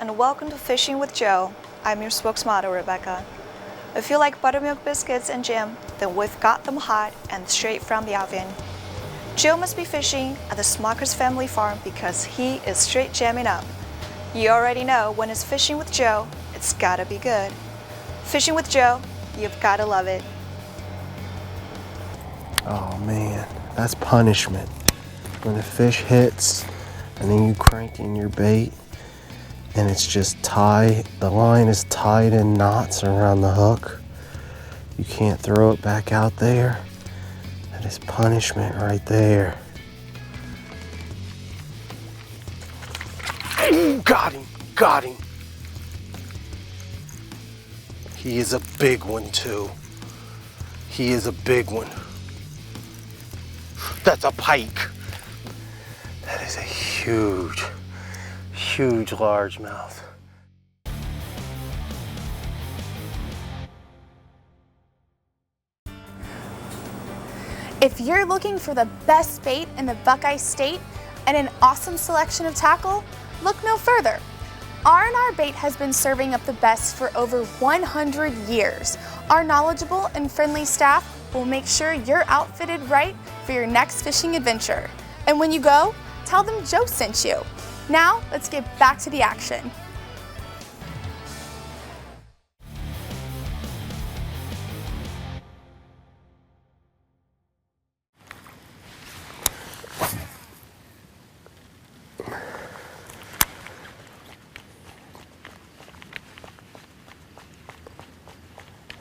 and welcome to Fishing with Joe. I'm your spokesmodel, Rebecca. If you like buttermilk biscuits and jam, then we've got them hot and straight from the oven. Joe must be fishing at the Smucker's family farm because he is straight jamming up. You already know when it's Fishing with Joe, it's gotta be good. Fishing with Joe, you've gotta love it. Oh man, that's punishment. When the fish hits and then you crank in your bait and it's just tied, the line is tied in knots around the hook. You can't throw it back out there. That is punishment right there. Ooh, got him. He is a big one too. He is a big one. That's a pike. That is a huge largemouth. If you're looking for the best bait in the Buckeye State and an awesome selection of tackle, look no further. R&R Bait has been serving up the best for over 100 years. Our knowledgeable and friendly staff will make sure you're outfitted right for your next fishing adventure. And when you go, tell them Joe sent you. Now, let's get back to the action.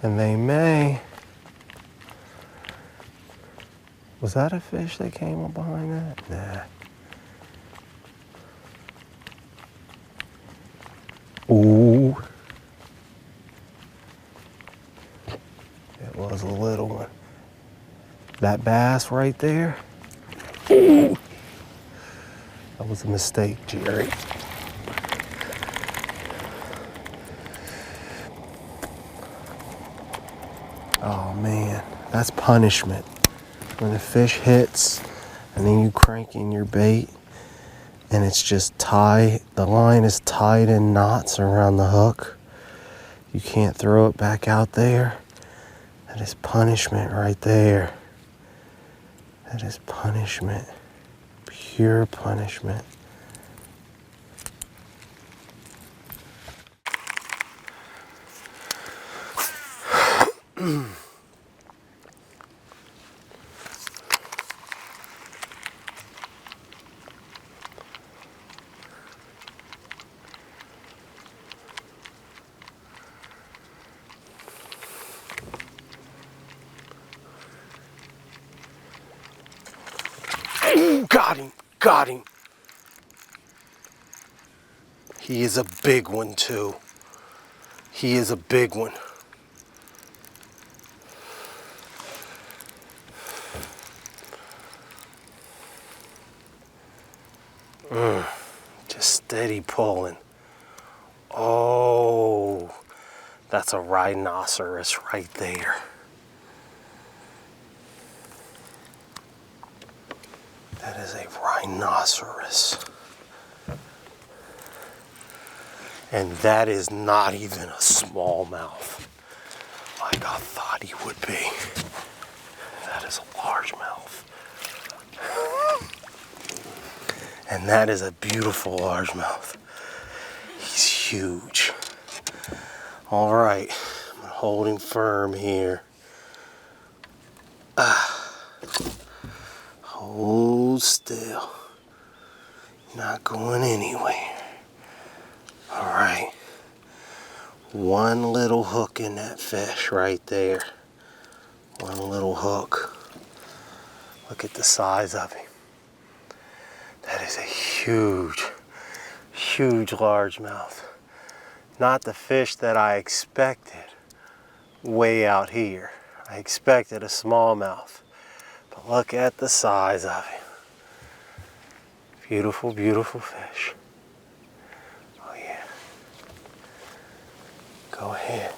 And they may. Was that a fish that came up behind that? Nah. Ooh. It was a little one. That bass right there. Ooh. That was a mistake, Jerry. Oh man, that's punishment. When the fish hits and then you crank in your bait and it's just tied, the line is tied in knots around the hook. You can't throw it back out there. That is punishment right there. That is punishment. Pure punishment. Ooh, got him. He is a big one too. He is a big one. Just steady pulling. Oh, that's a rhinoceros right there. That is a rhinoceros. And that is not even a smallmouth like I thought he would be. That is a largemouth. And that is a beautiful largemouth. He's huge. All right, I'm gonna hold him firm here. Hold still. Not going anywhere. All right. One little hook in that fish right there. One little hook. Look at the size of him. That is a huge largemouth. Not the fish that I expected way out here. I expected a smallmouth. But look at the size of him. Beautiful, beautiful fish. Oh yeah. Go ahead.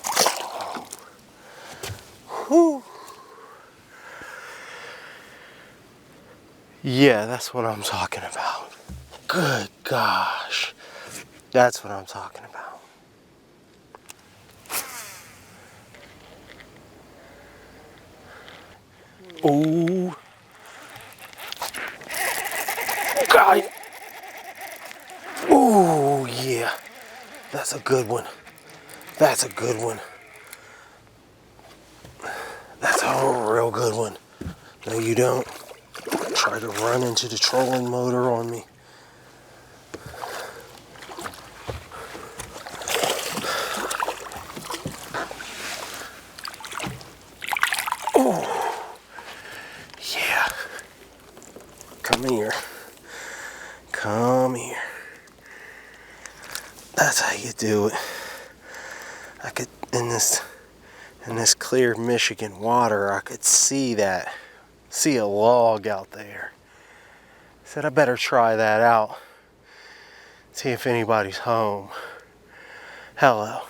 Whew. Yeah, that's what I'm talking about. Good gosh. That's what I'm talking about. Ooh. Got it. Ooh, yeah. That's a good one. That's a good one. That's a real good one. No, you don't. Try to run into the trolling motor on me. Oh, yeah. Come here. Come here. That's how you do it. I could, in this clear Michigan water, I could see a log out there. Said I better try that out. See if anybody's home. Hello.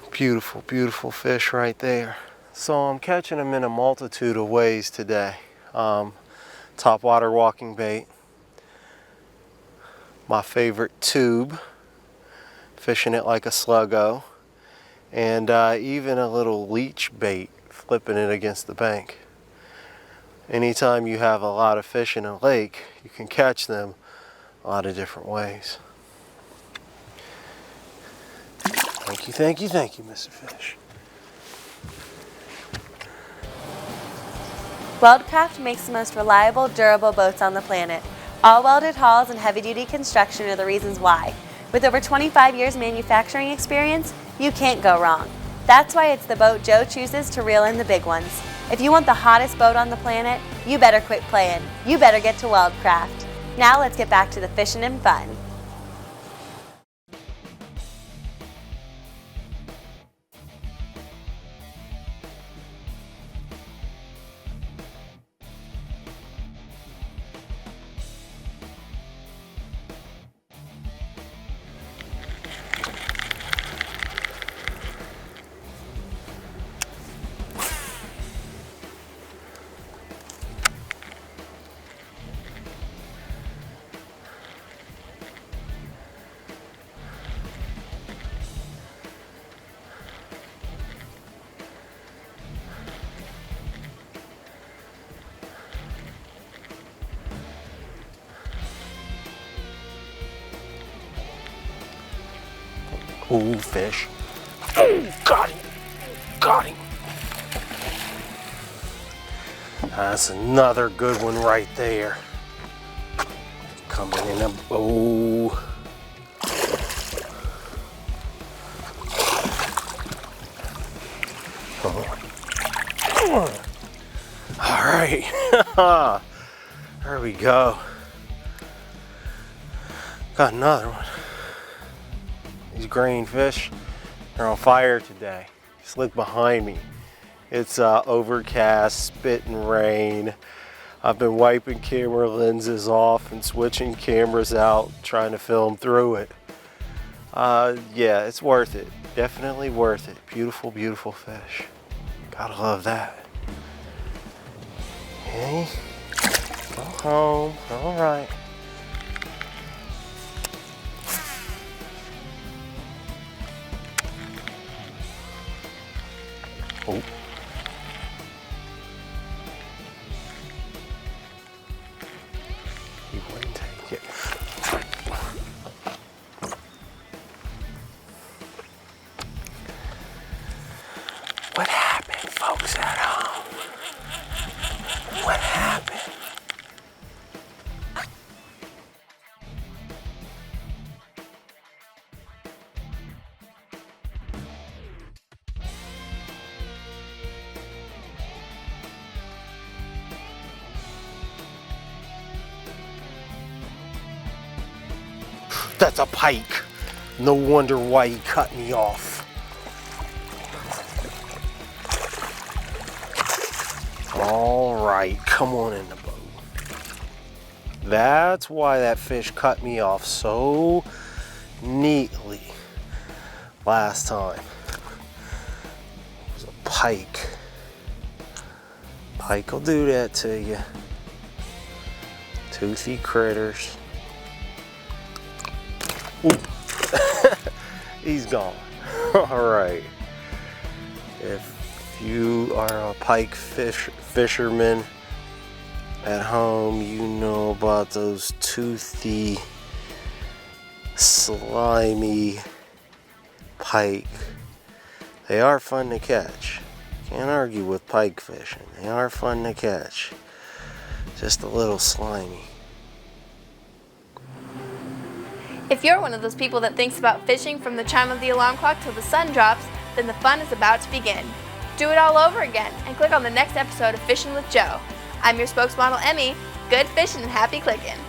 Beautiful, beautiful fish right there. So I'm catching them in a multitude of ways today. Topwater walking bait. My favorite tube. Fishing it like a sluggo. And even a little leech bait, flipping it against the bank. Anytime you have a lot of fish in a lake, you can catch them a lot of different ways. Thank you, thank you, thank you, Mr. Fish. Weldcraft makes the most reliable, durable boats on the planet. All welded hulls and heavy-duty construction are the reasons why. With over 25 years manufacturing experience, you can't go wrong. That's why it's the boat Joe chooses to reel in the big ones. If you want the hottest boat on the planet, you better quit playing. You better get to Weldcraft. Now let's get back to the fishing and fun. Ooh, fish. Ooh, got him. Got him. That's another good one right there. Coming in a, oh. All right. There we go. Got another one. These green fish are on fire today. Just look behind me. It's overcast, spitting rain. I've been wiping camera lenses off and switching cameras out, trying to film through it. Yeah, it's worth it. Definitely worth it. Beautiful, beautiful fish. Gotta love that. Okay, go home. All right. Oh. He wouldn't take it. What happened, folks at home? What happened? That's a pike. No wonder why he cut me off. All right, come on in the boat. That's why that fish cut me off so neatly last time. It was a pike. Pike will do that to you. Toothy critters. He's gone. All right. If you are a pike fisherman at home, you know about those toothy, slimy pike. They are fun to catch. Can't argue with pike fishing. They are fun to catch. Just a little slimy. If you're one of those people that thinks about fishing from the chime of the alarm clock till the sun drops, then the fun is about to begin. Do it all over again and click on the next episode of Fishing with Joe. I'm your spokesmodel, Emmy. Good fishing and happy clicking.